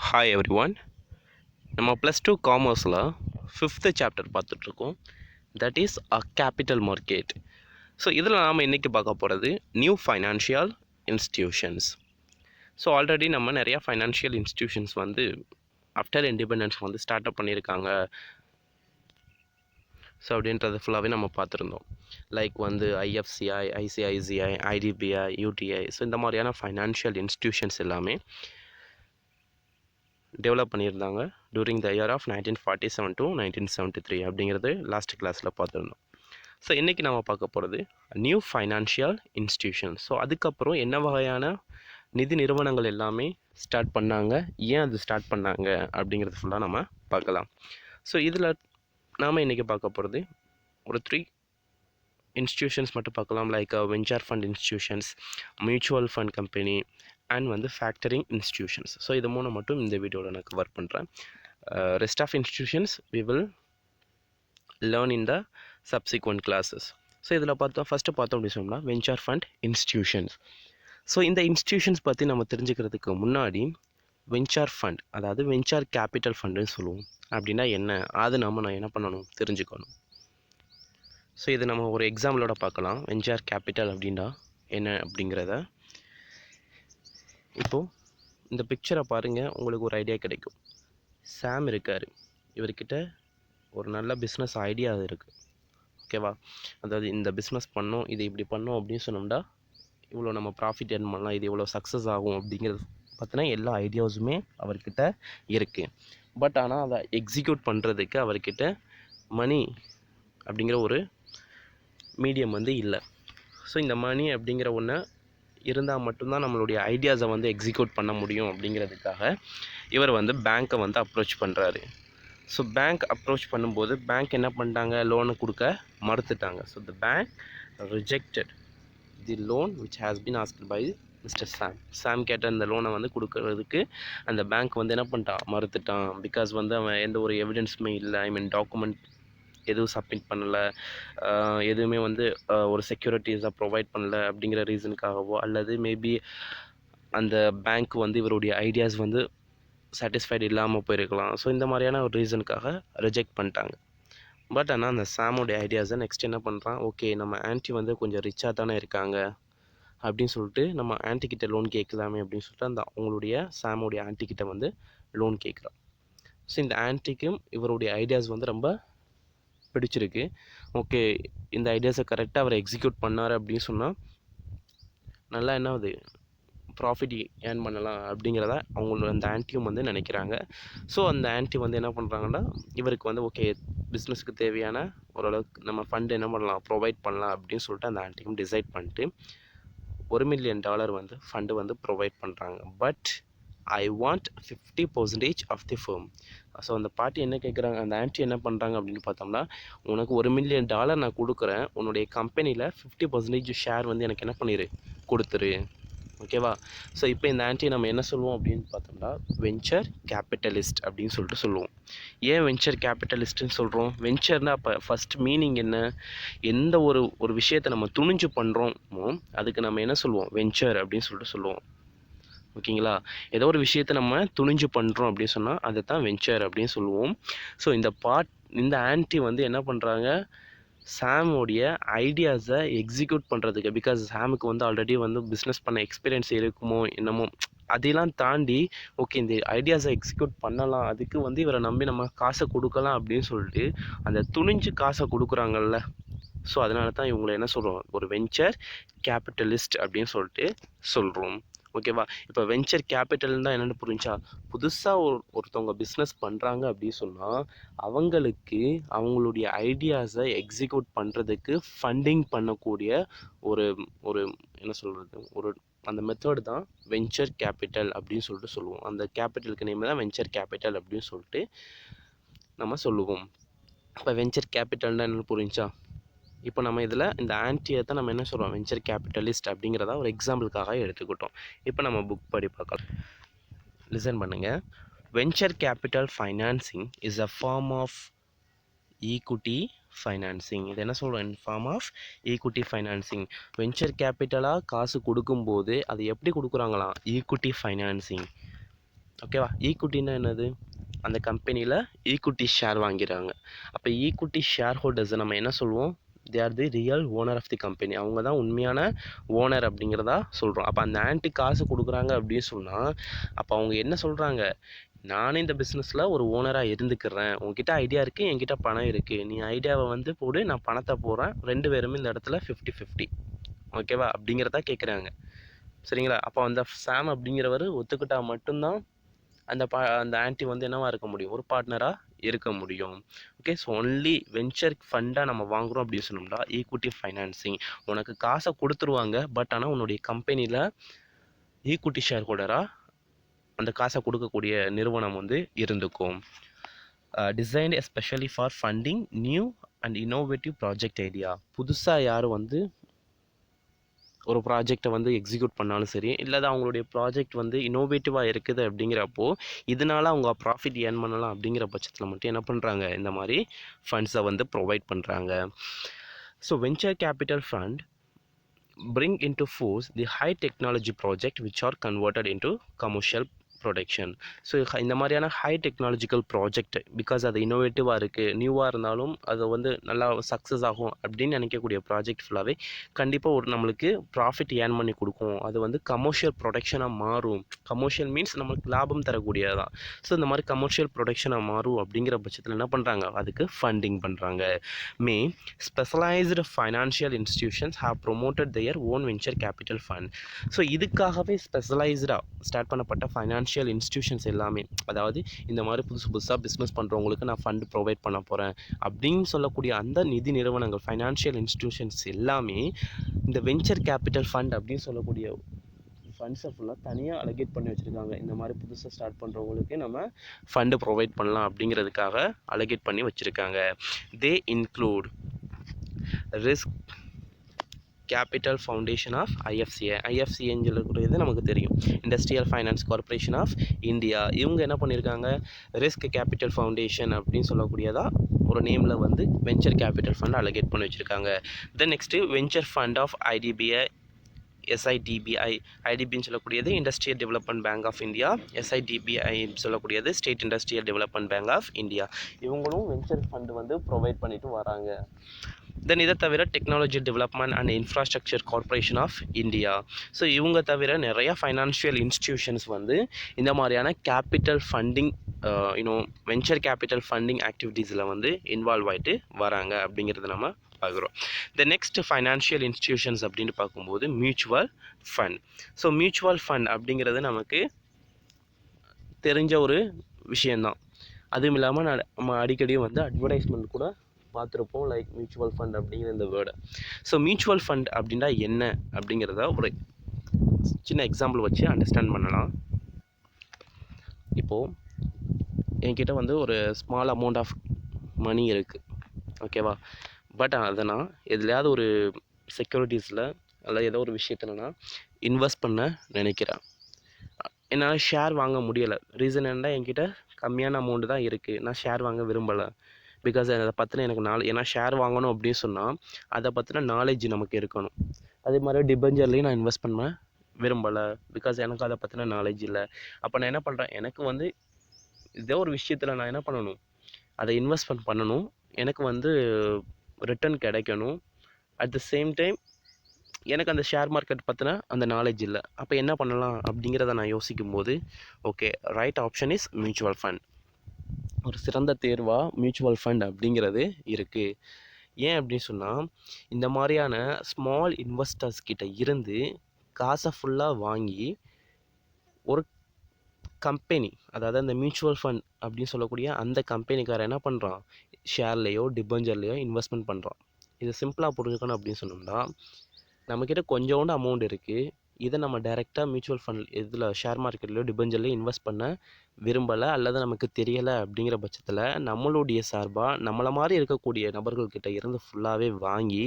Hi every one. நம்ம +2 காமர்ஸில் 5th chapter பார்த்துட்ருக்கோம். That is a capital market. So இதில் நாம் இன்றைக்கி பார்க்க போகிறது new financial institutions. So already நம்ம நிறையா ஃபைனான்ஷியல் இன்ஸ்டிடியூஷன்ஸ் வந்து ஆஃப்டர் இண்டிபெண்டன்ஸ் வந்து ஸ்டார்ட் அப் பண்ணியிருக்காங்க. ஸோ அப்படின்றது ஃபுல்லாகவே நம்ம பார்த்துருந்தோம். லைக் வந்து IFCI, ICICI, IDBI, UTI. So இந்த மாதிரியான ஃபைனான்ஷியல் இன்ஸ்டிடியூஷன்ஸ் எல்லாமே டெவலப் பண்ணியிருந்தாங்க during the year of 1947 to 1973 அப்படிங்கிறது லாஸ்ட் கிளாஸில் பார்த்துருந்தோம். ஸோ இன்றைக்கி நம்ம பார்க்க போகிறது நியூ ஃபைனான்ஷியல் இன்ஸ்டிடியூஷன். ஸோ அதுக்கப்புறம் என்ன வகையான நிதி நிறுவனங்கள் எல்லாமே ஸ்டார்ட் பண்ணாங்க, ஏன் அது ஸ்டார்ட் பண்ணாங்க அப்படிங்கிறது ஃபுல்லாக நம்ம பார்க்கலாம். ஸோ இதில் நாம் இன்றைக்கி பார்க்க போகிறது ஒரு 3 இன்ஸ்டிடியூஷன்ஸ் மட்டும் பார்க்கலாம். Like venture fund institutions, mutual fund company and வந்து ஃபேக்டரிங் இன்ஸ்டிடியூஷன்ஸ். ஸோ இது மூணு மட்டும் இந்த வீடியோவில் நான் கவர் பண்ணுறேன். Rest of institutions we will learn in the subsequent classes. So இதில் ஃபஸ்ட்டு பார்த்தோம் அப்படின்னு சொன்னால் வெஞ்சர் ஃபண்ட் இன்ஸ்டிடியூஷன்ஸ். ஸோ இந்த இன்ஸ்டிடியூஷன்ஸ் பற்றி நம்ம தெரிஞ்சுக்கிறதுக்கு முன்னாடி வெஞ்சர் ஃபண்ட், அதாவது வெஞ்சர் கேபிட்டல் ஃபண்டுன்னு சொல்லுவோம். அப்படின்னா என்ன, அது நான் என்ன பண்ணணும், தெரிஞ்சுக்கணும். ஸோ இது நம்ம ஒரு எக்ஸாம்பிளோட பார்க்கலாம். வெஞ்சர் கேபிட்டல் அப்படின்னா என்ன அப்படிங்கிறத. இப்போது இந்த பிக்சரை பாருங்கள், உங்களுக்கு ஒரு ஐடியா கிடைக்கும். சாம் இருக்கார், இவர்கிட்ட ஒரு நல்ல பிஸ்னஸ் ஐடியா இருக்குது. ஓகேவா, அதாவது இந்த பிஸ்னஸ் பண்ணோம், இது இப்படி பண்ணோம் அப்படின்னு சொன்னோம்னா இவ்வளோ நம்ம ப்ராஃபிட் ஏர்ன் பண்ணலாம், இது இவ்வளோ சக்ஸஸ் ஆகும் அப்படிங்கிறது பார்த்தீங்கன்னா எல்லா ஐடியாஸுமே அவர்கிட்ட இருக்குது. பட் ஆனால் அதை எக்ஸிக்யூட் பண்ணுறதுக்கு அவர்கிட்ட மணி அப்படிங்கிற ஒரு மீடியம் வந்து இல்லை. ஸோ இந்த மணி அப்படிங்கிற ஒன்று இருந்தால் மட்டும்தான் நம்மளுடைய ஐடியாஸை வந்து எக்ஸிக்யூட் பண்ண முடியும். அப்படிங்கிறதுக்காக இவர் வந்து பேங்க்கை வந்து அப்ரோச் பண்ணுறாரு. ஸோ பேங்க் அப்ரோச் பண்ணும்போது பேங்க் என்ன பண்ணிட்டாங்க, லோனு கொடுக்க மறுத்துட்டாங்க. So the bank rejected the loan which has been asked by mister Sam. Sam கேட்ட அந்த லோனை வந்து கொடுக்கறதுக்கு அந்த பேங்க் வந்து என்ன பண்ணிட்டான், மறுத்துட்டான். பிகாஸ் வந்து அவன் எந்த ஒரு எவிடன்ஸுமே இல்லை, டாக்குமெண்ட் எதுவும் சப்மிட் பண்ணலை, எதுவுமே வந்து ஒரு செக்யூரிட்டிஸாக ப்ரொவைட் பண்ணல அப்படிங்கிற ரீசனுக்காகவோ, அல்லது மேபி அந்த பேங்க் வந்து இவருடைய ஐடியாஸ் வந்து சாட்டிஸ்ஃபைடு இல்லாமல் போயிருக்கலாம். ஸோ இந்த மாதிரியான ஒரு ரீசனுக்காக ரிஜெக்ட் பண்ணிட்டாங்க. பட் ஆனால் அந்த சாமுடைய ஐடியாஸை நெக்ஸ்ட் என்ன பண்ணுறான், ஓகே நம்ம ஆன்ட்டி வந்து கொஞ்சம் ரிச்சாக தானே இருக்காங்க அப்படின்னு சொல்லிட்டு நம்ம ஆன்ட்டிக்கிட்ட லோன் கேட்கலாமே அப்படின்னு சொல்லிட்டு அந்த அவங்களுடைய சாமுடைய ஆன்ட்டிக்கிட்ட வந்து லோன் கேட்குறான். ஸோ இந்த ஆன்ட்டிக்கும் இவருடைய ஐடியாஸ் வந்து ரொம்ப பிடிச்சிருக்கு. ஓகே, இந்த ஐடியாஸை கரெக்டாக அவர் எக்ஸிக்யூட் பண்ணார் அப்படின்னு சொன்னால் நல்லா என்ன ஆகுது, ப்ராஃபிட் ஏர்ன் பண்ணலாம் அப்படிங்கிறத அவங்களோட அந்த ஆன்ட்டியும் வந்து நினைக்கிறாங்க. ஸோ அந்த ஆன்ட்டி வந்து என்ன பண்ணுறாங்கன்னா, இவருக்கு வந்து ஓகே பிஸ்னஸுக்கு தேவையான ஓரளவுக்கு நம்ம ஃபண்டு என்ன பண்ணலாம், ப்ரொவைட் பண்ணலாம் அப்படின்னு சொல்லிட்டு அந்த ஆன்ட்டியும் டிசைட் பண்ணிட்டு $1 million வந்து ஃபண்டு வந்து ப்ரொவைட் பண்ணுறாங்க. But I want 50% of the firm. So அந்த பார்ட்டி என்ன கேட்குறாங்க, அந்த ஆன்ட்டி என்ன பண்ணுறாங்க அப்படின்னு பார்த்தோம்னா, உனக்கு $1 million நான் கொடுக்குறேன், உன்னுடைய கம்பெனியில் 50% ஷேர் வந்து எனக்கு என்ன பண்ணிடு, கொடுத்துரு. ஓகேவா. ஸோ இப்போ இந்த ஆன்ட்டி நம்ம என்ன சொல்லுவோம் அப்படின்னு பார்த்தோம்னா வெஞ்சர் கேபிட்டலிஸ்ட் அப்படின்னு சொல்லிட்டு சொல்லுவோம். ஏன் வெஞ்சர் கேபிட்டலிஸ்ட்டுன்னு சொல்கிறோம், வெஞ்சர்னால் அப்போ ஃபஸ்ட் மீனிங் என்ன, எந்த ஒரு விஷயத்தை நம்ம துணிஞ்சு பண்ணுறோமோ அதுக்கு நம்ம என்ன சொல்லுவோம், வெஞ்சர் அப்படின்னு சொல்லிட்டு சொல்லுவோம். ஓகேங்களா, ஏதோ ஒரு விஷயத்தை நம்ம துணிஞ்சு பண்ணுறோம் அப்படின்னு சொன்னால் அதை தான் வெஞ்சர் அப்படின்னு சொல்லுவோம். ஸோ இந்த ஆன்ட்டி வந்து என்ன பண்ணுறாங்க, சாமோடைய ஐடியாஸை எக்ஸிக்யூட் பண்ணுறதுக்கு, பிகாஸ் சாமுக்கு வந்து ஆல்ரெடி வந்து பிஸ்னஸ் பண்ண எக்ஸ்பீரியன்ஸ் இருக்குமோ என்னமோ, அதெல்லாம் தாண்டி ஓகே இந்த ஐடியாஸை எக்ஸிக்யூட் பண்ணலாம், அதுக்கு வந்து இவரை நம்பி நம்ம காசை கொடுக்கலாம் அப்படின்னு சொல்லிட்டு அந்த துணிஞ்சு காசை கொடுக்குறாங்கல்ல. ஸோ அதனால தான் இவங்களை என்ன சொல்கிறோம், ஒரு வெஞ்சர் கேபிட்டலிஸ்ட் அப்படின்னு சொல்லிட்டு சொல்கிறோம். ஓகேவா. இப்போ வெஞ்சர் கேபிட்டல்னா என்னென்னு புரிஞ்சா, புதுசாக ஒருத்தவங்க பிஸ்னஸ் பண்ணுறாங்க அப்படின்னு சொன்னால் அவங்களுக்கு அவங்களுடைய ஐடியாஸை எக்ஸிக்யூட் பண்ணுறதுக்கு ஃபண்டிங் பண்ணக்கூடிய ஒரு ஒரு என்ன சொல்கிறது, ஒரு அந்த மெத்தட் தான் வெஞ்சர் கேபிட்டல் அப்படின்னு சொல்லிட்டு சொல்லுவோம். அந்த கேபிட்டலுக்கு நேம் தான் வெஞ்சர் கேபிட்டல் அப்படின்னு சொல்லிட்டு நம்ம சொல்லுவோம். இப்போ வெஞ்சர் கேபிட்டல்னா என்னென்னு புரிஞ்சா, இப்போ நம்ம இதில் இந்த ஆன்ட்டியை தான் நம்ம என்ன சொல்கிறோம், வெஞ்சர் கேபிட்டலிஸ்ட் அப்படிங்கிறத ஒரு எக்ஸாம்பிளுக்காக எடுத்துக்கிட்டோம். இப்போ நம்ம புக் படி பார்க்கலாம். லிசன் பண்ணுங்கள். Venture capital financing is a form of equity financing. இது என்ன சொல்கிறோம், form of equity financing. Venture கேபிட்டலாக காசு கொடுக்கும்போது அது எப்படி கொடுக்குறாங்களாம், ஈக்விட்டி ஃபைனான்சிங். ஓகேவா? ஈக்விட்டின்னா என்னது? அந்த கம்பெனியில் ஈக்விட்டி ஷேர் வாங்கிறாங்க. அப்போ ஈக்விட்டி ஷேர் ஹோல்டர்ஸை நம்ம என்ன சொல்லுவோம்? They are the real owner of the company. அவங்க தான் உண்மையான ஓனர் அப்படிங்கிறதா சொல்கிறோம். அப்போ அந்த ஆன்ட்டி காசு கொடுக்குறாங்க அப்படின்னு சொன்னால், அப்போ அவங்க என்ன சொல்கிறாங்க? நானே இந்த பிஸ்னஸில் ஒரு ஓனராக இருந்துக்கிறேன். உங்ககிட்ட ஐடியா இருக்குது, என்கிட்ட பணம் இருக்குது. நீ ஐடியாவை வந்து போடு, நான் பணத்தை போடுறேன். 2 பேருமே இந்த இடத்துல 50-50. ஓகேவா? அப்படிங்கிறதா கேட்குறாங்க. சரிங்களா? அப்போ அந்த சாம் அப்படிங்கிறவர் ஒத்துக்கிட்டா மட்டும்தான் அந்த ஆன்ட்டி வந்து என்னவா இருக்க முடியும்? ஒரு பார்ட்னராக இருக்க முடியும். ஓகே. ஸோ ஒன்லி வெஞ்சர் ஃபண்டாக நம்ம வாங்குகிறோம் அப்படின்னு சொன்னோம்னா ஈக்விட்டி ஃபைனான்சிங். உனக்கு காசை கொடுத்துருவாங்க. பட் ஆனால் உன்னுடைய கம்பெனியில் ஈக்விட்டி ஷேர் ஹோல்டராக அந்த காசை கொடுக்கக்கூடிய நிறுவனம் வந்து இருந்துக்கும். Designed especially for funding new and innovative project idea. புதுசாக யாரும் வந்து ஒரு ப்ராஜெக்டை வந்து எக்ஸிக்யூட் பண்ணாலும் சரி, இல்லை அவங்களுடைய ப்ராஜெக்ட் வந்து இன்னோவேட்டிவாக இருக்குது அப்படிங்கிறப்போ, இதனால் அவங்க ப்ராஃபிட் ஏர்ன் பண்ணலாம் அப்படிங்கிற பட்சத்தில் மட்டும் என்ன பண்ணுறாங்க? இந்த மாதிரி ஃபண்ட்ஸை வந்து ப்ரொவைட் பண்ணுறாங்க. So venture capital fund bring into force the high technology project which are converted into commercial production. So இந்த மாதிரியான ஹை டெக்னாலஜிக்கல் ப்ராஜெக்ட் பிகாஸ் அது இன்னோவேட்டிவாக இருக்குது, நியூவாக இருந்தாலும் அது வந்து நல்லா சக்ஸஸ் ஆகும் அப்படின்னு நினைக்கக்கூடிய ப்ராஜெக்ட் ஃபுல்லாகவே கண்டிப்பாக ஒரு நம்மளுக்கு ப்ராஃபிட் ஏர்ன் பண்ணி கொடுக்கும். அது வந்து கமர்ஷியல் ப்ரொடக்ஷனாக மாறும். கமர்ஷியல் மீன்ஸ் நம்மளுக்கு லாபம் தரக்கூடியதான். ஸோ இந்த மாதிரி கமர்ஷியல் ப்ரொடக்ஷனாக மாறும் அப்படிங்கிற பட்சத்தில் என்ன பண்ணுறாங்க? அதுக்கு ஃபண்டிங் பண்ணுறாங்க. May specialised financial institutions have promoted their own venture capital fund. So இதுக்காகவே ஸ்பெஷலைஸ்டாக ஸ்டார்ட் பண்ணப்பட்ட ஃபைனான்ஷியல் இன்ஸ்டிடியூஷன்ஸ் எல்லாமே, அதாவது இந்த மாதிரி புதுசாக பிஸ்னஸ் பண்ணுறவங்களுக்கு நான் ஃபண்டு ப்ரொவைட் பண்ண போகிறேன் அப்படின்னு சொல்லக்கூடிய அந்த நிதி நிறுவனங்கள், ஃபைனான்ஷியல் இன்ஸ்டிடியூஷன்ஸ் எல்லாமே இந்த வெஞ்சர் கேபிட்டல் ஃபண்ட் அப்படின்னு சொல்லக்கூடிய ஃபண்ட்ஸை ஃபுல்லாக தனியாக அலோகேட் பண்ணி வச்சுருக்காங்க. இந்த மாதிரி புதுசாக ஸ்டார்ட் பண்ணுறவங்களுக்கு நம்ம ஃபண்டு ப்ரொவைட் பண்ணலாம் அப்படிங்கிறதுக்காக அலோகேட் பண்ணி வச்சுருக்காங்க. They include risk capital foundation of IFCI. ஐஎஃப்சிஐன்னு சொல்லக்கூடியது நமக்கு தெரியும், industrial finance corporation of India. இவங்க என்ன பண்ணியிருக்காங்க? ரிஸ்க் கேபிட்டல் ஃபவுண்டேஷன் அப்படின்னு சொல்லக்கூடியதா ஒரு நேமில் வந்து வெஞ்சர் கேபிட்டல் ஃபண்ட் அலோகேட் பண்ணி வச்சுருக்காங்க. Then next venture fund of IDBI, SIDBI. ஐடிபின்னு சொல்லக்கூடியது industrial development bank of India, SIDBI சொல்லக்கூடியது state industrial development bank of India. இவங்களும் வெஞ்சர் ஃபண்டு வந்து ப்ரொவைட் பண்ணிட்டு வராங்க. தென் இதை தவிர technology development and infrastructure corporation of India. So இவங்க தவிர நிறையா ஃபைனான்ஷியல் இன்ஸ்டிடியூஷன்ஸ் வந்து இந்த மாதிரியான capital funding venture capital funding ஆக்டிவிட்டீஸில் வந்து இன்வால்வ் ஆகிட்டு வராங்க அப்படிங்கிறத நம்ம பார்க்குறோம். த நெக்ஸ்ட் ஃபைனான்ஷியல் இன்ஸ்டிடியூஷன்ஸ் அப்படின்னு பார்க்கும்போது mutual fund. So mutual fund அப்படிங்கிறது நமக்கு தெரிஞ்ச ஒரு விஷயந்தான். அதுவும் இல்லாமல் நம்ம அடிக்கடி வந்து அட்வர்டைஸ்மெண்ட் கூட பார்த்துருப்போம், லைக் மியூச்சுவல் ஃபண்ட் அப்படிங்கிற இந்த வேர்டை. ஸோ மியூச்சுவல் ஃபண்ட் அப்படின்னா என்ன அப்படிங்கிறத ஒரு சின்ன எக்ஸாம்பிள் வச்சு அண்டர்ஸ்டாண்ட் பண்ணலாம். இப்போது என்கிட்ட வந்து ஒரு ஸ்மால் அமௌண்ட் ஆஃப் மணி இருக்குது, ஓகேவா? பட் அதை நான் எதுலையாவது ஒரு செக்யூரிட்டிஸில் அல்லது ஏதோ ஒரு விஷயத்தில் நான் இன்வெஸ்ட் பண்ண நினைக்கிறேன். என்னால் ஷேர் வாங்க முடியலை. ரீசன் என்னன்னா என்கிட்ட கம்மியான அமௌண்ட்டு தான் இருக்குது, நான் ஷேர் வாங்க விரும்பலை. பிகாஸ் அதை பற்றின எனக்கு ஏன்னா ஷேர் வாங்கணும் அப்படின்னு சொன்னால் அதை பற்றின நாலேஜ் நமக்கு இருக்கணும். அதே மாதிரி டிபெஞ்சர்லேயும் நான் இன்வெஸ்ட் பண்ண விரும்பலை, பிகாஸ் எனக்கு அதை பற்றின நாலேஜ் இல்லை. அப்போ நான் என்ன பண்ணுறேன்? எனக்கு வந்து இதே ஒரு விஷயத்தில் நான் என்ன பண்ணணும்? அதை இன்வெஸ்ட்மெண்ட் பண்ணணும், எனக்கு வந்து ரிட்டர்ன் கிடைக்கணும். அட் த சேம் டைம் எனக்கு அந்த ஷேர் மார்க்கெட் பற்றின அந்த நாலேஜ் இல்லை. அப்போ என்ன பண்ணலாம் அப்படிங்கிறத நான் யோசிக்கும்போது, okay, right option is mutual fund. ஒரு சிறந்த தேர்வாக மியூச்சுவல் ஃபண்ட் அப்படிங்கிறது இருக்குது. ஏன் அப்படின்னு சொன்னால், இந்த மாதிரியான ஸ்மால் இன்வெஸ்டர்ஸ் கிட்ட இருந்து காசை ஃபுல்லாக வாங்கி ஒரு கம்பெனி, அதாவது அந்த மியூச்சுவல் ஃபண்ட் அப்படின்னு சொல்லக்கூடிய அந்த கம்பெனிக்காரன் என்ன பண்ணுறான்? ஷேர்லேயோ டிபெஞ்சர்லேயோ இன்வெஸ்ட்மெண்ட் பண்ணுறான். இது சிம்பிளாக புரிஞ்சுக்கணும் அப்படின்னு சொன்னோம்னா, நம்மக்கிட்ட கொஞ்சோண்டு அமௌண்ட் இருக்குது, இதை நம்ம டைரெக்டாக மியூச்சுவல் ஃபண்ட் இதில் ஷேர் மார்க்கெட்லையோ டிபெஞ்சர்லையோ இன்வெஸ்ட் பண்ண விரும்பலை அல்லது நமக்கு தெரியலை அப்படிங்கிற பட்சத்தில் நம்மளுடைய சார்பாக நம்மளை மாதிரி இருக்கக்கூடிய நபர்கள்கிட்ட இருந்து ஃபுல்லாகவே வாங்கி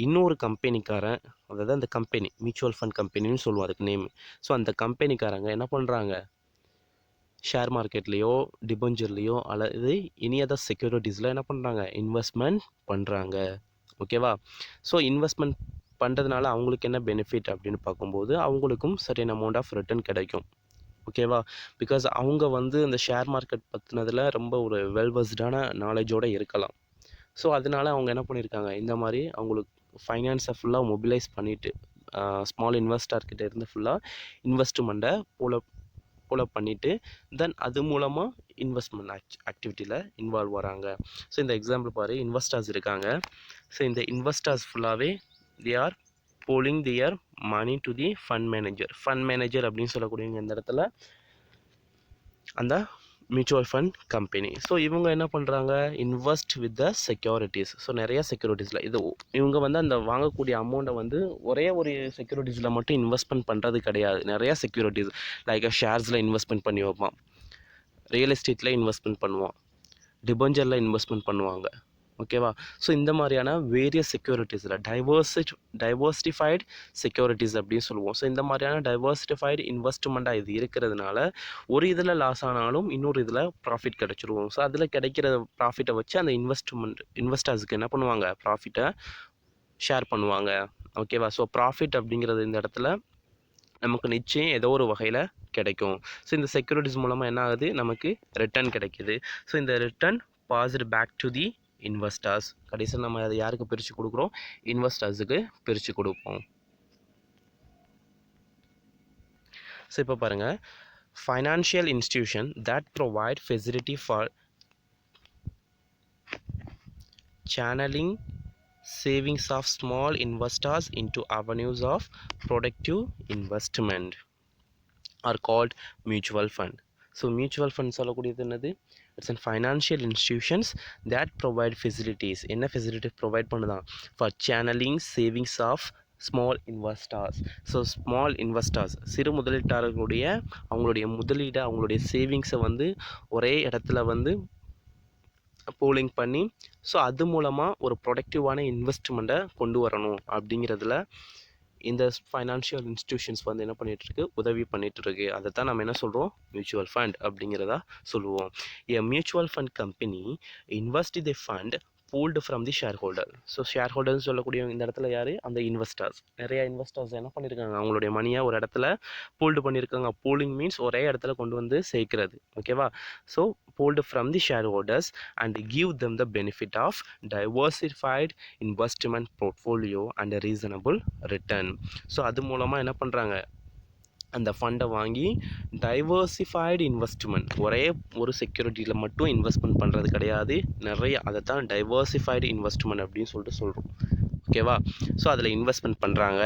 இன்னொரு கம்பெனிக்காரன், அதாவது அந்த கம்பெனி மியூச்சுவல் ஃபண்ட் கம்பெனின்னு சொல்லுவோம் அதுக்கு நேம். ஸோ அந்த கம்பெனிக்காரங்க என்ன பண்ணுறாங்க? ஷேர் மார்க்கெட்லேயோ டிபெஞ்சர்லேயோ அல்லது எனி அதர் செக்யூரிட்டிஸில் என்ன பண்ணுறாங்க? இன்வெஸ்ட்மெண்ட் பண்ணுறாங்க. ஓகேவா? ஸோ இன்வெஸ்ட்மெண்ட் பண்ணுறதுனால அவங்களுக்கு என்ன பெனிஃபிட் அப்படின்னு பார்க்கும்போது, அவங்களுக்கும் சர்டன் அமௌண்ட் ஆஃப் ரிட்டர்ன் கிடைக்கும். ஓகேவா? பிகாஸ் அவங்க வந்து இந்த ஷேர் மார்க்கெட் பத்தினதில ரொம்ப ஒரு வெல் வெர்ஸ்டான நாலேஜோடு இருக்கலாம். ஸோ அதனால அவங்க என்ன பண்ணியிருக்காங்க, இந்த மாதிரி அவங்களுக்கு ஃபைனான்ஸை ஃபுல்லாக மொபிலைஸ் பண்ணிவிட்டு ஸ்மால் இன்வெஸ்டர்கிட்ட இருந்து ஃபுல்லாக இன்வெஸ்ட்மெண்ட்டை புல் அப் பண்ணிவிட்டு தென் அது மூலமாக இன்வெஸ்ட்மெண்ட் ஆக்டிவிட்டியில் இன்வால்வ் வராங்க. ஸோ இந்த எக்ஸாம்பிள் பாரு, இன்வெஸ்டர்ஸ் இருக்காங்க. ஸோ இந்த இன்வெஸ்டர்ஸ் ஃபுல்லாகவே they are pooling their money to the fund manager அப்படின்னு சொல்லக்கூடியவங்க இந்த இடத்துல அந்த மியூச்சுவல் ஃபண்ட் கம்பெனி. ஸோ இவங்க என்ன பண்ணுறாங்க, invest with the securities. So நிறையா செக்யூரிட்டிஸில் இவங்க வந்து அந்த வாங்கக்கூடிய அமௌண்ட்டை வந்து ஒரே ஒரு செக்யூரிட்டிஸில் மட்டும் இன்வெஸ்ட்மெண்ட் பண்ணுறது கிடையாது. நிறையா செக்யூரிட்டிஸ் லைக் ஷேர்ஸில் இன்வெஸ்ட்மெண்ட் பண்ணி வைப்பான், ரியல் எஸ்டேட்டில் இன்வெஸ்ட்மெண்ட் பண்ணுவான், டிபெஞ்சரில் இன்வெஸ்ட்மெண்ட் பண்ணுவாங்க. ஓகேவா? ஸோ இந்த மாதிரியான வேரியஸ் செக்யூரிட்டிஸில் டைவர்சிஃபைடு செக்யூரிட்டிஸ் அப்படின்னு சொல்லுவோம். ஸோ இந்த மாதிரியான டைவர்சிஃபைடு இன்வெஸ்ட்மெண்ட்டாக இது இருக்கிறதுனால ஒரு இதில் லாஸ் ஆனாலும் இன்னொரு இதில் ப்ராஃபிட் கிடச்சிருவோம். ஸோ அதில் கிடைக்கிற ப்ராஃபிட்டை வச்சு அந்த இன்வெஸ்டர்ஸுக்கு என்ன பண்ணுவாங்க, ப்ராஃபிட்டை ஷேர் பண்ணுவாங்க. ஓகேவா? ஸோ ப்ராஃபிட் அப்படிங்கிறது இந்த இடத்துல நமக்கு நிச்சயம் ஏதோ ஒரு வகையில் கிடைக்கும். ஸோ இந்த செக்யூரிட்டிஸ் மூலமாக என்ன ஆகுது, நமக்கு ரிட்டர்ன் கிடைக்கிது. ஸோ இந்த return passed back to the investors. கடைசியில் நம்ம அதை யாருக்கு பிரித்து கொடுக்குறோம், இன்வெஸ்டர்ஸுக்கு பிரித்து கொடுப்போம். ஸோ இப்போ பாருங்கள், financial institution that provide facility for channeling savings of small investors into avenues of productive investment are called mutual fund. So mutual fund சொல்லக்கூடியது என்னது, it's and financial institutions that provide facilities. என்ன facility provide பண்ணுதான், for channelling savings of small investors. So small investors சிறு முதலீட்டாளர்களுடைய அவங்களுடைய முதலீடை அவங்களுடைய சேவிங்ஸை வந்து ஒரே இடத்துல வந்து பூலிங் பண்ணி ஸோ அது மூலமாக ஒரு ப்ரொடக்டிவான இன்வெஸ்ட்மெண்ட்டை கொண்டு வரணும் அப்படிங்கிறதுல இந்த ஃபைனான்ஷியல் இன்ஸ்டிடியூஷன்ஸ் வந்து என்ன பண்ணிகிட்ருக்கு, உதவி பண்ணிகிட்ருக்கு. அதை தான் நம்ம என்ன சொல்கிறோம், மியூச்சுவல் ஃபண்ட் அப்படிங்கிறதா சொல்லுவோம். A mutual fund company invest the fund pooled from the share holder. So share ஹோல்டர்னு சொல்லக்கூடிய இந்த இடத்துல யார், அந்த இன்வெஸ்டர்ஸ். நிறையா இன்வெஸ்டர்ஸ் என்ன பண்ணியிருக்காங்க, அவங்களுடைய மணியை ஒரு இடத்துல பூல்டு பண்ணியிருக்காங்க. பூலிங் மீன்ஸ் ஒரே இடத்துல கொண்டு வந்து சேர்க்கிறது. ஓகேவா? So pooled from the share holders and give them the benefit of diversified investment portfolio and reasonable return. So அது மூலமாக என்ன பண்ணுறாங்க, அந்த ஃபண்டை வாங்கி டைவர்சிஃபைடு இன்வெஸ்ட்மெண்ட், ஒரே ஒரு செக்யூரிட்டியில் மட்டும் இன்வெஸ்ட்மெண்ட் பண்ணுறது கிடையாது, நிறைய, அதை தான் டைவர்சிஃபைடு இன்வெஸ்ட்மெண்ட் அப்படின்னு சொல்லிட்டு சொல்கிறோம். ஓகேவா? ஸோ அதில் இன்வெஸ்ட்மெண்ட் பண்ணுறாங்க.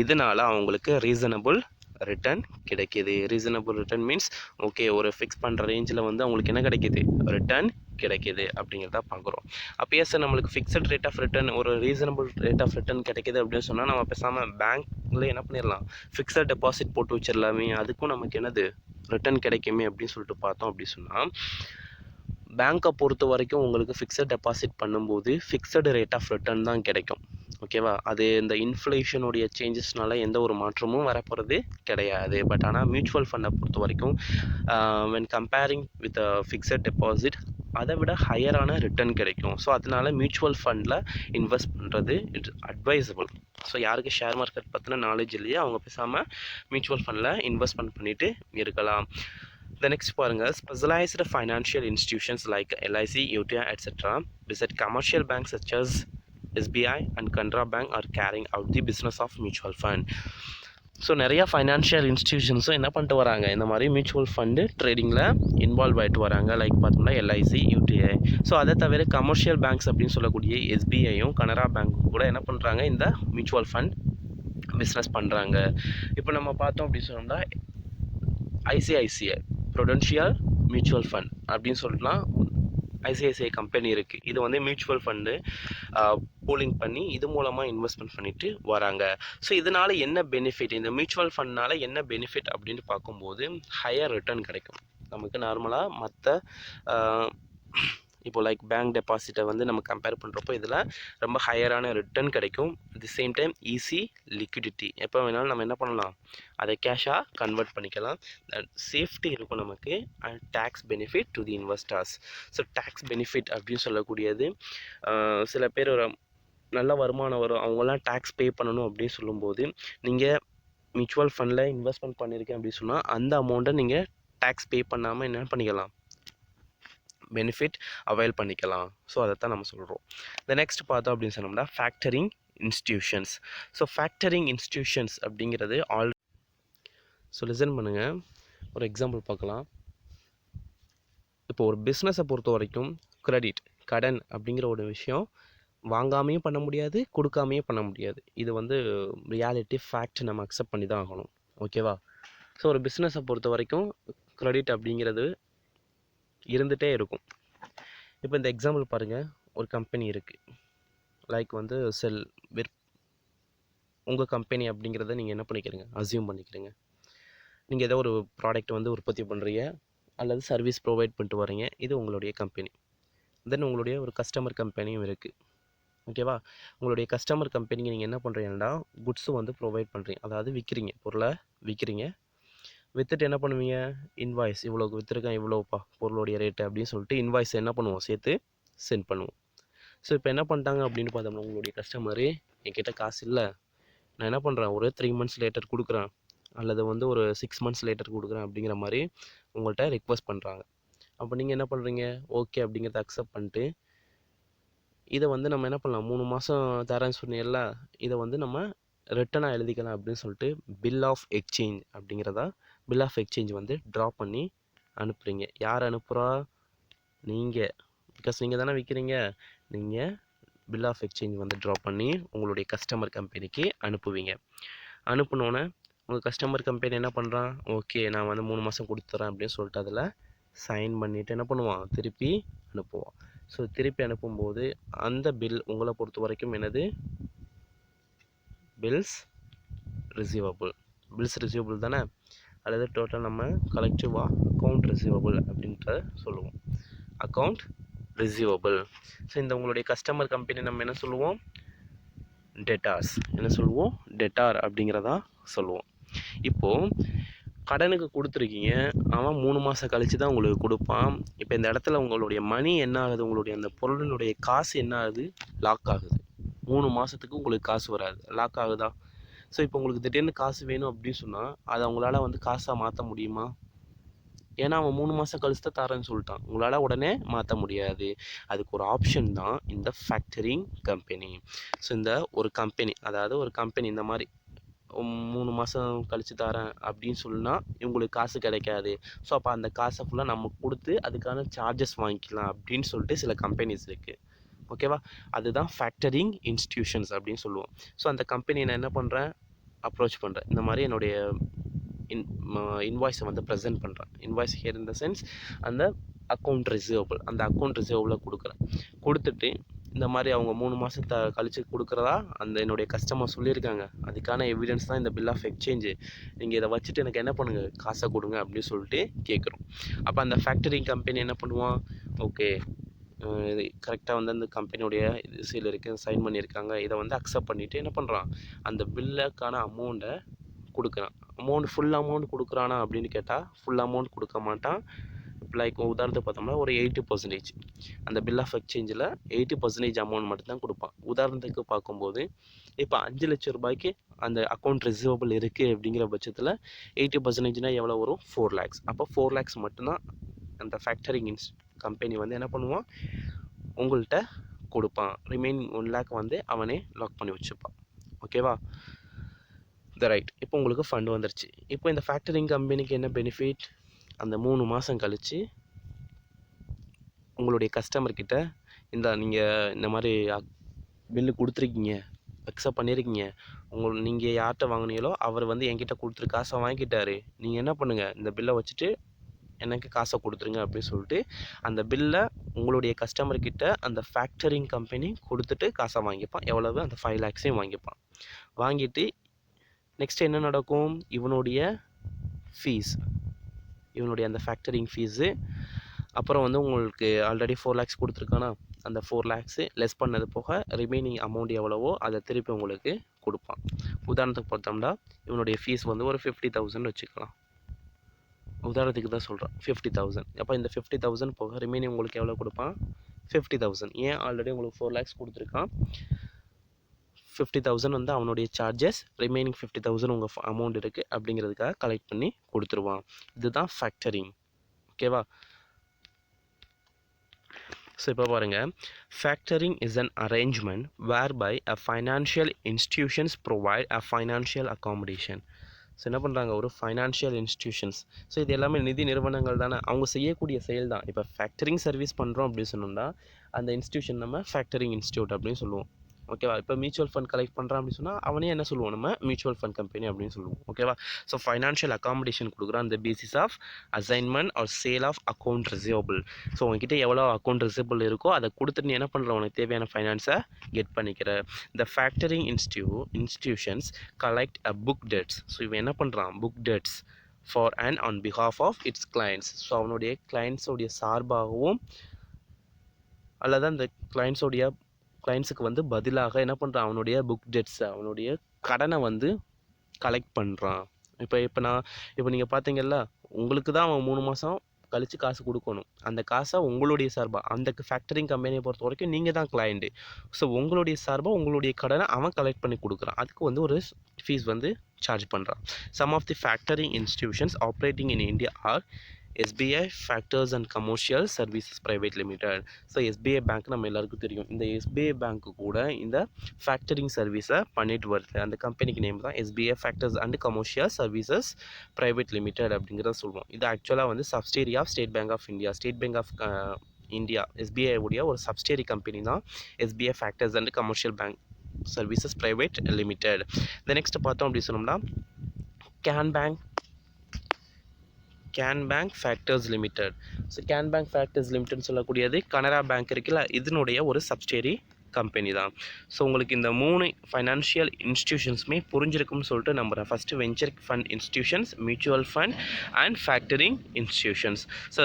இதனால் அவங்களுக்கு ரீசனபிள் ரிட்டர்ன் கிடைக்கிது. ரீசனபிள் ரிட்டர்ன் மீன்ஸ் ஓகே, ஒரு ஃபிக்ஸ் பண்ணுற ரேஞ்சில் வந்து அவங்களுக்கு என்ன கிடைக்கிது, ரிட்டர்ன் கிடைக்கிது அப்படிங்கிறத பார்க்குறோம். அப்போ சார் நம்மளுக்கு ஃபிக்ஸட் ரேட் ஆஃப் ரிட்டர்ன், ஒரு ரீசனபிள் ரேட் ஆஃப் ரிட்டர்ன் கிடைக்கிது அப்படின்னு சொன்னால் நம்ம பேசாமல் பேங்க்கில் என்ன பண்ணிடலாம், ஃபிக்ஸட் டெபாசிட் போட்டு வச்சிடலாமே, அதுக்கும் நமக்கு என்னது ரிட்டர்ன் கிடைக்குமே அப்படின்னு சொல்லிட்டு பார்த்தோம். அப்படி சொன்னால் பேங்க்கை பொறுத்த வரைக்கும் உங்களுக்கு ஃபிக்ஸட் டெபாசிட் பண்ணும்போது ஃபிக்ஸடு ரேட் ஆஃப் ரிட்டர்ன் தான் கிடைக்கும். ஓகேவா? அது இந்த இன்ஃப்ளேஷனுடைய சேஞ்சஸ்னால எந்த ஒரு மாற்றமும் வரப்போகிறது கிடையாது. பட் ஆனால் மியூச்சுவல் ஃபண்டை பொறுத்த வரைக்கும் when comparing with fixed deposit அதை விட ஹையரான ரிட்டர்ன் கிடைக்கும். ஸோ அதனால மியூச்சுவல் ஃபண்டில் இன்வெஸ்ட் பண்ணுறது இட்ஸ் அட்வைசபிள். ஸோ யாருக்கு ஷேர் மார்க்கெட் பற்றின நாலேஜ் இல்லையோ அவங்க பேசாமல் மியூச்சுவல் ஃபண்டில் இன்வெஸ்ட்மெண்ட் பண்ணிவிட்டு இருக்கலாம். The next பாருங்க, specialized financial institutions like LIC, UTI, etc. visit commercial banks such as SBI and Canara Bank are carrying out the business of mutual fund. So நிறையா financial இன்ஸ்டிடியூஷன்ஸும் என்ன பண்ணிட்டு வராங்க, இந்த மாதிரி மியூச்சுவல் ஃபண்டு ட்ரேடிங்கில் இன்வால்வ் ஆகிட்டு வராங்க. Like பார்த்தோம்னா எல்ஐசி, யூடிஐ. ஸோ அதை தவிர கமர்ஷியல் பேங்க்ஸ் அப்படின்னு சொல்லக்கூடிய எஸ்பிஐயும் கனரா பேங்க்கும் கூட என்ன பண்ணுறாங்க, இந்த மியூச்சுவல் ஃபண்ட் பிஸ்னஸ் பண்ணுறாங்க. இப்போ நம்ம பார்த்தோம் அப்படின்னு சொன்னோம்னா ஐசிஐசிஐ ப்ரொடென்ஷியல் மியூச்சுவல் ஃபண்ட் அப்படின்னு சொல்லலாம், ஐசிஐசிஐ கம்பெனி இருக்குது. இது வந்து மியூச்சுவல் ஃபண்டு பூலிங் பண்ணி இது மூலமாக இன்வெஸ்ட்மெண்ட் பண்ணிட்டு வராங்க. ஸோ இதனால் என்ன பெனிஃபிட், இந்த மியூச்சுவல் ஃபண்ட்னால் என்ன பெனிஃபிட் அப்படின்னு பார்க்கும்போது ஹையர் ரிட்டர்ன் கிடைக்கும் நமக்கு. நார்மலாக மற்ற இப்போ லைக் பேங்க் டெபாசிட்டை வந்து நம்ம கம்பேர் பண்ணுறப்போ இதில் ரொம்ப ஹையரான ரிட்டர்ன் கிடைக்கும். At the same time easy liquidity, எப்போ வேணாலும் நம்ம என்ன பண்ணலாம், அதை கேஷாக கன்வெர்ட் பண்ணிக்கலாம். சேஃப்டி இருக்கும் நமக்கு. And tax benefit to the investors. So tax benefit அப்படின்னு சொல்லக்கூடியது, சில பேர் ஒரு நல்ல வருமானம் வரும், அவங்களாம் டேக்ஸ் பே பண்ணணும் அப்படின்னு சொல்லும்போது நீங்கள் மியூச்சுவல் ஃபண்டில் இன்வெஸ்ட்மெண்ட் பண்ணியிருக்கேன் அப்படின்னு சொன்னால் அந்த அமௌண்ட்டை நீங்கள் டேக்ஸ் பே பண்ணாமல் என்ன பண்ணிக்கலாம், பெனிஃபிட் அவைல் பண்ணிக்கலாம். ஸோ அதைத்தான் நம்ம சொல்கிறோம். இந்த நெக்ஸ்ட் பார்த்தோம் அப்படின்னு சொன்னோம்னா factoring institutions. So factoring institutions அப்படிங்கிறது ஸோ லிசன் பண்ணுங்கள், ஒரு எக்ஸாம்பிள் பார்க்கலாம். இப்போ ஒரு பிஸ்னஸை பொறுத்த வரைக்கும் கிரெடிட், கடன் அப்படிங்கிற ஒரு விஷயம் வாங்காமையும் பண்ண முடியாது, கொடுக்காமையும் பண்ண முடியாது. இது வந்து ரியாலிட்டி ஃபேக்ட், நம்ம அக்செப்ட் பண்ணி தான் ஆகணும். ஓகேவா? ஸோ ஒரு பிஸ்னஸை பொறுத்த வரைக்கும் கிரெடிட் அப்படிங்கிறது இருந்துகிட்டே இருக்கும். இப்போ இந்த எக்ஸாம்பிள் பாருங்கள், ஒரு கம்பெனி இருக்குது, லைக் வந்து உங்கள் கம்பெனி அப்படிங்கிறத நீங்கள் என்ன பண்ணிக்கிறீங்க, அசியூம் பண்ணிக்கிறீங்க. நீங்கள் ஏதோ ஒரு ப்ராடக்ட் வந்து உற்பத்தி பண்ணுறீங்க அல்லது சர்வீஸ் ப்ரொவைட் பண்ணிட்டு வரீங்க, இது உங்களுடைய கம்பெனி. தென் உங்களுடைய ஒரு கஸ்டமர் கம்பெனியும் இருக்குது. ஓகேவா? உங்களுடைய கஸ்டமர் கம்பெனிக்கு நீங்கள் என்ன பண்ணுறீங்கன்னா குட்ஸு வந்து ப்ரொவைட் பண்ணுறீங்க, அதாவது விற்கிறீங்க, பொருளை விற்கிறீங்க. விற்றுட்டு என்ன பண்ணுவீங்க, இன்வாய்ஸ் இவ்வளோக்கு விற்றுருக்கேன், இவ்வளோப்பா பொருளுடைய ரேட்டு அப்படின்னு சொல்லிட்டு இன்வாய்ஸ் என்ன பண்ணுவோம், சேர்த்து சென்ட் பண்ணுவோம். ஸோ இப்போ என்ன பண்ணிட்டாங்க அப்படின்னு பார்த்தோம்னா, உங்களுடைய கஸ்டமரு என்கிட்ட காசு இல்லை, நான் என்ன பண்ணுறேன், ஒரு 3 months லேட்டர் கொடுக்குறேன் அல்லது வந்து ஒரு 6 months லேட்டர் கொடுக்குறேன் அப்படிங்கிற மாதிரி உங்கள்கிட்ட ரிக்வஸ்ட் பண்ணுறாங்க. அப்போ நீங்கள் என்ன பண்ணுறீங்க, ஓகே அப்படிங்கிறத அக்செப்ட் பண்ணிட்டு இதை வந்து நம்ம என்ன பண்ணலாம், 3 மாதம் தரேன்னு சொன்னீங்கல்ல, இதை வந்து நம்ம ரிட்டனாக எழுதிக்கலாம் அப்படின்னு சொல்லிட்டு பில் ஆஃப் எக்ஸ்சேஞ்ச் அப்படிங்கிறதா பில் ஆஃப் எக்ஸ்சேஞ்ச் வந்து ட்ரா பண்ணி அனுப்புகிறீங்க. யார் அனுப்புகிறா, நீங்கள். பிகாஸ் நீங்கள் தானே விற்கிறீங்க. நீங்கள் பில் ஆஃப் எக்ஸ்சேஞ்ச் வந்து ட்ரா பண்ணி உங்களுடைய கஸ்டமர் கம்பெனிக்கு அனுப்புவீங்க. அனுப்புனோன்னே உங்கள் கஸ்டமர் கம்பெனி என்ன பண்ணுறான், ஓகே நான் வந்து 3 மாதம் கொடுத்துட்றேன் அப்படின்னு சொல்லிட்டு அதில் சைன் பண்ணிவிட்டு என்ன பண்ணுவான், திருப்பி அனுப்புவான். ஸோ திருப்பி அனுப்பும்போது அந்த பில் உங்களை பொறுத்த வரைக்கும் என்னது, பில்ஸ் ரிசீவபிள் தானே, அல்லது டோட்டல் நம்ம கலெக்டிவாக அக்கௌண்ட் ரிசீவபிள் அப்படின்ட்டு சொல்லுவோம், அக்கௌண்ட் ரிசீவபிள். ஸோ இந்த உங்களுடைய கஸ்டமர் கம்பெனி நம்ம என்ன சொல்லுவோம், டெட்டார்ஸ். என்ன சொல்லுவோம், டெட்டார் அப்படிங்கிறதா சொல்லுவோம். இப்போது கடனுக்கு கொடுத்துருக்கீங்க, அவன் 3 மாதம் கழித்து தான் உங்களுக்கு கொடுப்பான். இப்போ இந்த இடத்துல உங்களுடைய மணி என்ன ஆகுது, உங்களுடைய அந்த பொருளினுடைய காசு என்ன ஆகுது, லாக் ஆகுது. 3 மாதத்துக்கு உங்களுக்கு காசு வராது, லாக் ஆகுதா? ஸோ இப்போ உங்களுக்கு திடீர்னு காசு வேணும் அப்படின்னு சொன்னால் அதை அவங்களால வந்து காசாக மாற்ற முடியுமா? ஏன்னா அவன் 3 மாதம் கழிச்சு தான் தரேன்னு சொல்லிட்டான், உங்களால் உடனே மாற்ற முடியாது. அதுக்கு ஒரு ஆப்ஷன் தான் இந்த ஃபேக்டரிங் கம்பெனி. ஸோ இந்த ஒரு கம்பெனி, அதாவது ஒரு கம்பெனி இந்த மாதிரி 3 மாதம் கழித்து தரேன் அப்படின்னு சொன்னால் இவங்களுக்கு காசு கிடைக்காது. ஸோ அப்போ அந்த காசை ஃபுல்லாக நம்ம கொடுத்து அதுக்கான சார்ஜஸ் வாங்கிக்கலாம் அப்படின்னு சொல்லிட்டு சில கம்பெனிஸ் இருக்குது. ஓகேவா? அதுதான் ஃபேக்டரிங் இன்ஸ்டிடியூஷன்ஸ் அப்படின்னு சொல்லுவோம். ஸோ அந்த கம்பெனியை நான் என்ன பண்ணுறேன், அப்ரோச் பண்ணுறேன், இந்த மாதிரி என்னுடைய இன்வாய்ஸை வந்து ப்ரெசென்ட் பண்ணுறேன். Invoice here in the sense அந்த அக்கௌண்ட் ரிசீவபிள், அந்த அக்கௌண்ட் ரிசீவபிளை கொடுக்குறேன். கொடுத்துட்டு இந்த மாதிரி அவங்க 3 மாதத்தை கழித்து கொடுக்குறதா அந்த என்னுடைய கஸ்டமர் சொல்லியிருக்காங்க, அதுக்கான எவிடன்ஸ் தான் இந்த பில் ஆஃப் எக்ஸ்சேஞ்சு. நீங்கள் இதை வச்சுட்டு எனக்கு என்ன பண்ணுங்கள், காசை கொடுங்க அப்படின்னு சொல்லிட்டு கேட்குறோம். அப்போ அந்த ஃபேக்டரிங் கம்பெனி என்ன பண்ணுவான், ஓகே இது கரெக்டாக வந்து அந்த கம்பெனியோடைய இது சீல் இருக்குது, சைன் பண்ணியிருக்காங்க, இதை வந்து அக்செப்ட் பண்ணிவிட்டு என்ன பண்ணுறான், அந்த பில்லுக்கான அமௌண்ட்டை கொடுக்குறான். ஃபுல் அமௌண்ட் கொடுக்குறானா அப்படின்னு கேட்டால் ஃபுல் அமௌண்ட் கொடுக்க மாட்டான். லைக் உதாரணத்துக்கு பார்த்தோம்னா ஒரு 80% அந்த பில் ஆஃப் எக்ஸ்சேஞ்சில் 80% அமௌண்ட் மட்டும்தான் கொடுப்பான். உதாரணத்துக்கு பார்க்கும்போது இப்போ 5 லட்சம் ரூபாய்க்கு அந்த அக்கௌண்ட் ரிசீவபிள் இருக்குது அப்படிங்கிற பட்சத்தில் 80%னால் எவ்வளோ வரும், 4 lakhs. அப்போ 4 lakhs மட்டும்தான் அந்த ஃபேக்டரிங் கம்பெனி வந்து என்ன பண்ணுவான், உங்கள்கிட்ட கொடுப்பான். ரிமைனிங் 1 lakh வந்து அவனே லாக் பண்ணி வச்சுப்பான். ஓகேவா? ரைட். இப்போ உங்களுக்கு ஃபண்ட் வந்துருச்சு. இப்போ இந்த ஃபேக்டரிங் கம்பெனிக்கு என்ன பெனிஃபிட், அந்த 3 மாதம் கழித்து உங்களுடைய கஸ்டமர்கிட்ட நீங்கள் இந்த மாதிரி பில்லு கொடுத்துருக்கீங்க, அக்செப்ட் பண்ணியிருக்கீங்க, நீங்கள் யார்கிட்ட வாங்கினீங்களோ அவர் வந்து என்கிட்ட கொடுத்துரு காசை வாங்கிட்டாரு, நீங்கள் என்ன பண்ணுங்கள், இந்த பில்லை வச்சுட்டு எனக்கு காசை கொடுத்துருங்க அப்படின்னு சொல்லிட்டு அந்த பில்லை உங்களுடைய கஸ்டமர்கிட்ட அந்த ஃபேக்டரிங் கம்பெனி கொடுத்துட்டு காசை வாங்கிப்பான். எவ்வளவு, அந்த 5 lakhs வாங்கிப்பான். வாங்கிட்டு நெக்ஸ்ட் என்ன நடக்கும், இவனுடைய ஃபீஸ், இவனுடைய அந்த ஃபேக்டரிங் ஃபீஸு, அப்புறம் வந்து உங்களுக்கு ஆல்ரெடி 4 lakhs கொடுத்துருக்கானா, அந்த 4 lakhs லெஸ் பண்ணது போக ரிமைனிங் அமௌண்ட் எவ்வளவோ அதை திருப்பி உங்களுக்கு கொடுப்பான். உதாரணத்துக்கு பார்த்தோம்னா இவனுடைய ஃபீஸ் வந்து ஒரு 50,000 வச்சுக்கலாம். உதாரணத்துக்கு தான் சொல்கிறேன், 50,000. அப்போ இந்த 50,000 போக ரிமைனிங் உங்களுக்கு எவ்வளோ கொடுப்பான், 50,000. ஏன், ஆல்ரெடி உங்களுக்கு 4 lakhs கொடுத்துருக்கான். 50,000 வந்து அவனுடைய சார்ஜஸ், ரிமைனிங் 50,000 உங்கள் அமௌண்ட் இருக்குது அப்படிங்கிறதுக்காக கலெக்ட் பண்ணி கொடுத்துருவான். இதுதான் ஃபேக்டரிங். ஓகேவா? ஸோ இப்போ பாருங்கள், factoring is an arrangement where by a financial institutions provide a financial accommodation. So என்ன பண்ணுறாங்க, ஒரு ஃபைனான்ஷியல் இன்ஸ்டிடியூஷன்ஸ். ஸோ இது எல்லாமே நிதி நிறுவனங்கள் தானே, அவங்க செய்யக்கூடிய செயல் தான். இப்போ ஃபேக்டரிங் சர்வீஸ் பண்ணுறோம் அப்படின்னு சொன்னோம்னா அந்த இன்ஸ்டிடியூஷன் நம்ம ஃபேக்டரிங் இன்ஸ்டியூட் அப்படின்னு சொல்லுவோம். ஓகேவா? இப்போ மியூச்சுவல் ஃபண்ட் கலெக்ட் பண்ணுறான் அப்படின்னு சொன்னால் அவனே என்ன சொல்லுவோம், நம்ம மியூச்சுவல் ஃபண்ட் கம்பெனி அப்படின்னு சொல்லுவோம். ஓகேவா? ஸோ ஃபைனான்ஷியல் அகாமடேஷன் கொடுக்குறான் அந்த basis of assignment or sale of account receivable. So உங்ககிட்ட எவ்வளோ அக்கௌண்ட் ரிசீவபிள் இருக்கோ அதை கொடுத்துட்டு நீ என்ன பண்ணுற, உனக்கு தேவையான ஃபைனான்ஸை கெட் பண்ணிக்கிற. இந்த factoring institutions collect a book debts. So இவன் என்ன பண்ணுறான், book debts for and on behalf of its clients. So அவனுடைய கிளைண்ட்ஸோடைய சார்பாகவும் அல்லது அந்த கிளைண்ட்ஸுக்கு வந்து பதிலாக என்ன பண்ணுறான், அவனுடைய புக் டெட்ஸை, அவனுடைய கடனை வந்து கலெக்ட் பண்ணுறான். இப்போ நீங்கள் பார்த்தீங்கல்ல, உங்களுக்கு தான் அவன் 3 மாதம் கழித்து காசு கொடுக்கணும். அந்த காசை உங்களுடைய சார்பாக, அந்த ஃபேக்டரிங் கம்பெனியை பொறுத்த வரைக்கும் நீங்கள் தான் கிளைண்ட்டு. ஸோ உங்களுடைய சார்பாக உங்களுடைய கடனை அவன் கலெக்ட் பண்ணி கொடுக்குறான். அதுக்கு வந்து ஒரு ஃபீஸ் வந்து சார்ஜ் பண்ணுறான். Some of the factoring institutions operating in India are SBI factors and commercial services private limited. So SBI bank நம்ம எல்லாருக்கும் தெரியும். இந்த SBI பேங்க்கு கூட இந்த ஃபேக்டரிங் சர்வீஸை பண்ணிட்டு வருது. அந்த கம்பெனிக்கு நேம் தான் SBI factors and commercial services private limited அப்படிங்கிறத சொல்லுவோம். இது ஆக்சுவலாக வந்து subsidiary of state bank of India. State bank of India SBI உடைய ஒரு சப்சிடரி கம்பெனி தான் SBI factors and commercial bank services private limited. இந்த நெக்ஸ்ட் பார்த்தோம் அப்படி சொன்னோம்னா Can bank factors limited. So Can bank factors லிமிடெட்னு சொல்லக்கூடியது கனரா பேங்க் இருக்குல்ல, இதனுடைய ஒரு சப்சிடரி கம்பெனி தான். ஸோ உங்களுக்கு இந்த 3 ஃபைனான்ஷியல் இன்ஸ்டிடியூஷன்ஸுமே புரிஞ்சிருக்கும்னு சொல்லிட்டு நம்புகிறேன். First venture fund institutions, mutual fund and factoring institutions. So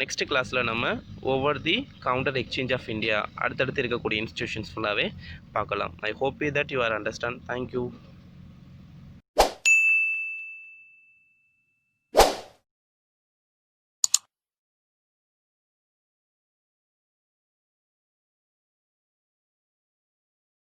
next கிளாஸில் நம்ம over the counter exchange of India அடுத்தடுத்து இருக்கக்கூடிய இன்ஸ்டிடியூஷன்ஸ் ஃபுல்லாகவே பார்க்கலாம். I hope that you are understand. Thank you.